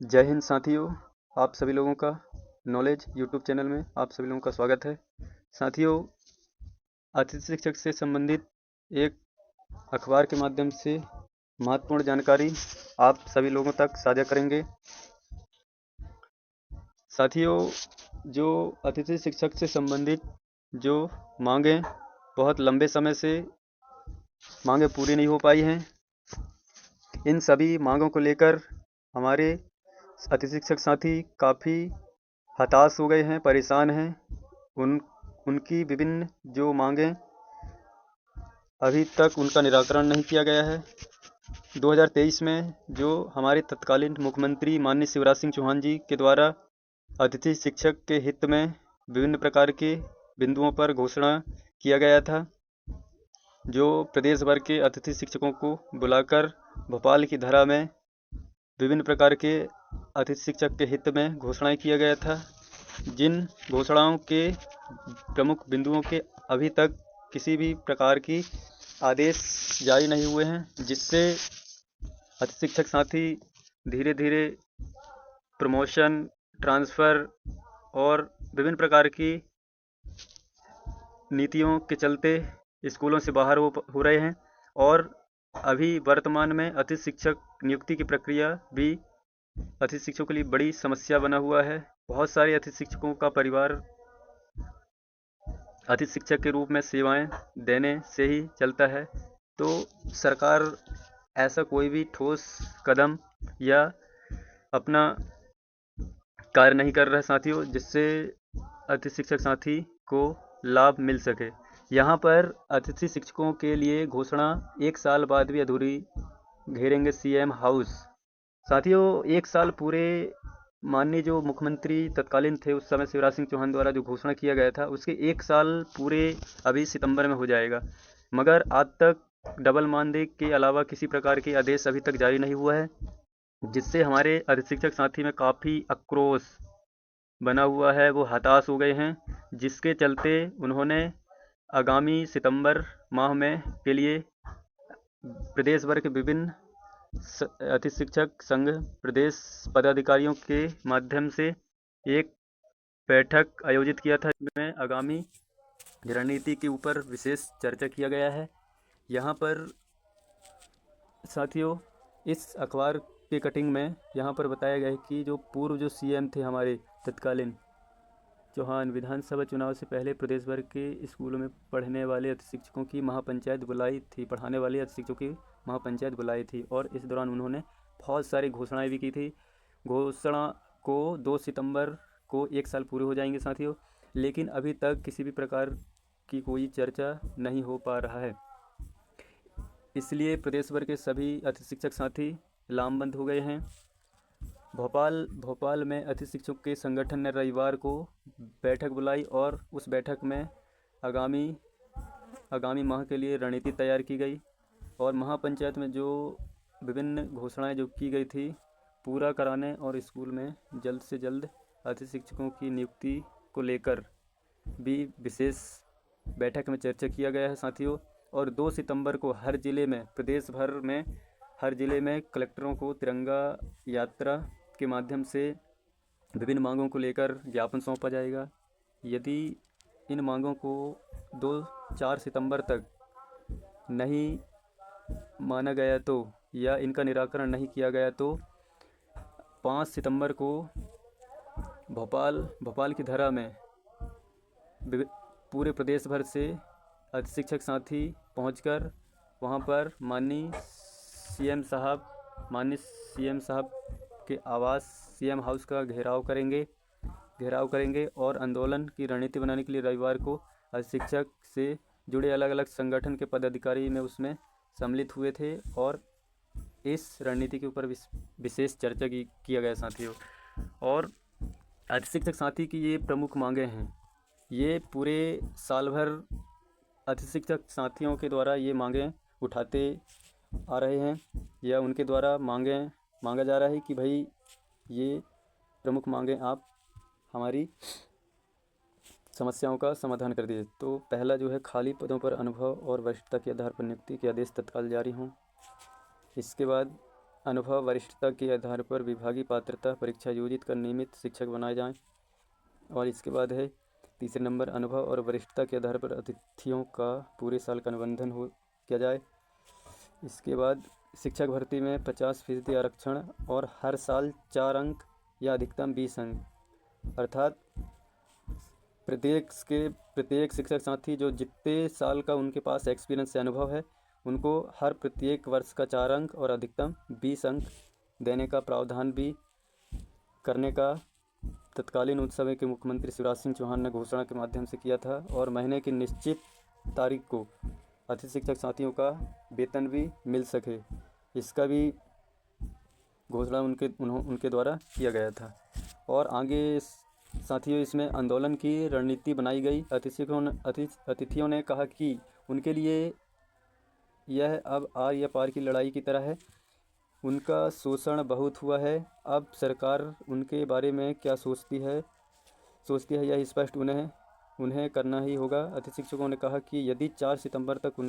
जय हिंद साथियों। आप सभी लोगों का नॉलेज यूट्यूब चैनल में आप सभी लोगों का स्वागत है। साथियों, अतिथि शिक्षक से संबंधित एक अखबार के माध्यम से महत्वपूर्ण जानकारी आप सभी लोगों तक साझा करेंगे। साथियों, जो अतिथि शिक्षक से संबंधित जो मांगें बहुत लंबे समय से मांगें पूरी नहीं हो पाई हैं, इन सभी मांगों को लेकर हमारे अतिथि शिक्षक साथी काफ़ी हताश हो गए हैं, परेशान हैं। उन उनकी विभिन्न जो मांगें अभी तक उनका निराकरण नहीं किया गया है। 2023 में जो हमारे तत्कालीन मुख्यमंत्री माननीय शिवराज सिंह चौहान जी के द्वारा अतिथि शिक्षक के हित में विभिन्न प्रकार के बिंदुओं पर घोषणा किया गया था, जो प्रदेश भर के अतिथि शिक्षकों को बुलाकर भोपाल की धरा में विभिन्न प्रकार के अतिथि शिक्षक के हित में घोषणाएं किया गया था। जिन घोषणाओं के प्रमुख बिंदुओं के अभी तक किसी भी प्रकार की आदेश जारी नहीं हुए हैं, जिससे अतिथि शिक्षक साथी धीरे धीरे प्रमोशन, ट्रांसफ़र और विभिन्न प्रकार की नीतियों के चलते स्कूलों से बाहर हो रहे हैं। और अभी वर्तमान में अतिथि शिक्षक नियुक्ति की प्रक्रिया भी अतिथि शिक्षकों के लिए बड़ी समस्या बना हुआ है। बहुत सारे अतिथि शिक्षकों का परिवार अतिथि शिक्षक के रूप में सेवाएं देने से ही चलता है। तो सरकार ऐसा कोई भी ठोस कदम या अपना कार्य नहीं कर रहा है साथियों, जिससे अतिथि शिक्षक साथी को लाभ मिल सके। यहाँ पर अतिथि शिक्षकों के लिए घोषणा 1 साल बाद भी अधूरी घेरेंगे सीएम हाउस। साथियों, 1 साल पूरे माननीय जो मुख्यमंत्री तत्कालीन थे उस समय शिवराज सिंह चौहान द्वारा जो घोषणा किया गया था, उसके 1 साल पूरे अभी सितंबर में हो जाएगा, मगर आज तक डबल मानदेय के अलावा किसी प्रकार के आदेश अभी तक जारी नहीं हुआ है, जिससे हमारे अतिथि शिक्षक साथी में काफ़ी आक्रोश बना हुआ है। वो हताश हो गए हैं, जिसके चलते उन्होंने आगामी सितंबर माह में के लिए प्रदेश भर के विभिन्न अतिथि शिक्षक संघ प्रदेश पदाधिकारियों के माध्यम से एक बैठक आयोजित किया था, जिसमें आगामी रणनीति के ऊपर विशेष चर्चा किया गया है। यहाँ पर साथियों, इस अखबार के कटिंग में यहाँ पर बताया गया है कि जो पूर्व जो सीएम थे हमारे तत्कालीन चौहान, विधानसभा चुनाव से पहले प्रदेश भर के स्कूलों में पढ़ने वाले अतिथि शिक्षकों की महापंचायत बुलाई थी, पढ़ाने वाले अतिथि शिक्षकों की महापंचायत बुलाई थी, और इस दौरान उन्होंने बहुत सारी घोषणाएं भी की थी। घोषणा को 2 सितंबर को 1 साल पूरे हो जाएंगे साथियों, लेकिन अभी तक किसी भी प्रकार की कोई चर्चा नहीं हो पा रहा है। इसलिए प्रदेश भर के सभी अतिथि शिक्षक साथी लामबंद हो गए हैं। भोपाल में अतिथि शिक्षकों के संगठन ने रविवार को बैठक बुलाई, और उस बैठक में आगामी माह के लिए रणनीति तैयार की गई, और महापंचायत में जो विभिन्न घोषणाएं जो की गई थी पूरा कराने और स्कूल में जल्द से जल्द अतिथि शिक्षकों की नियुक्ति को लेकर भी विशेष बैठक में चर्चा किया गया है साथियों। और 2 सितंबर को हर ज़िले में, प्रदेश भर में हर ज़िले में कलेक्टरों को तिरंगा यात्रा के माध्यम से विभिन्न मांगों को लेकर ज्ञापन सौंपा जाएगा। यदि इन मांगों को 2-4 सितंबर तक नहीं माना गया तो, या इनका निराकरण नहीं किया गया तो 5 सितंबर को भोपाल की धरा में पूरे प्रदेश भर से अतिथि शिक्षक साथी पहुंचकर वहां पर माननीय सीएम साहब के आवास सीएम हाउस का घेराव करेंगे और आंदोलन की रणनीति बनाने के लिए रविवार को अतिथि शिक्षक से जुड़े अलग अलग संगठन के पदाधिकारी में उसमें सम्मिलित हुए थे, और इस रणनीति के ऊपर विशेष चर्चा किया गया साथियों। और अतिथि शिक्षक साथी की ये प्रमुख मांगें हैं। ये पूरे साल भर अतिथि शिक्षक साथियों के द्वारा ये मांगें उठाते आ रहे हैं, या उनके द्वारा मांगा जा रहा है कि भाई ये प्रमुख मांगें आप हमारी समस्याओं का समाधान कर दीजिए। तो पहला जो है, खाली पदों पर अनुभव और वरिष्ठता के आधार पर नियुक्ति के आदेश तत्काल जारी हों। इसके बाद अनुभव वरिष्ठता के आधार पर विभागीय पात्रता परीक्षा आयोजित कर नियमित शिक्षक बनाए जाएं। और इसके बाद है तीसरे नंबर, अनुभव और वरिष्ठता के आधार पर अतिथियों का पूरे साल का अनुबंधन हो किया जाए। इसके बाद शिक्षक भर्ती में 50% आरक्षण और हर साल 4 अंक या अधिकतम 20 अंक, अर्थात प्रत्येक शिक्षक साथी जो जितने साल का उनके पास एक्सपीरियंस से अनुभव है, उनको हर प्रत्येक वर्ष का 4 अंक और अधिकतम 20 अंक देने का प्रावधान भी करने का तत्कालीन उस समय के मुख्यमंत्री शिवराज सिंह चौहान ने घोषणा के माध्यम से किया था। और महीने की निश्चित तारीख को अतिथि शिक्षक साथियों का वेतन भी मिल सके, इसका भी घोषणा उनके द्वारा किया गया था। और आगे साथियों इसमें आंदोलन की रणनीति बनाई गई। अतिथियों ने कहा कि उनके लिए यह अब आर या पार की लड़ाई की तरह है, उनका शोषण बहुत हुआ है, अब सरकार उनके बारे में क्या सोचती है यह स्पष्ट उन्हें करना ही होगा। अतिथि शिक्षकों ने कहा कि यदि 4 सितंबर तक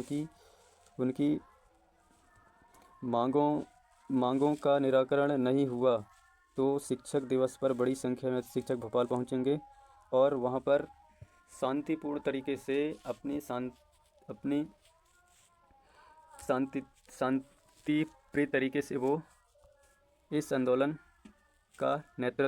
उनकी मांगों का निराकरण नहीं हुआ तो शिक्षक दिवस पर बड़ी संख्या में शिक्षक भोपाल पहुंचेंगे और वहां पर शांतिपूर्ण तरीके से अपनी शांतिप्रिय तरीके से वो इस आंदोलन का नेतृत्व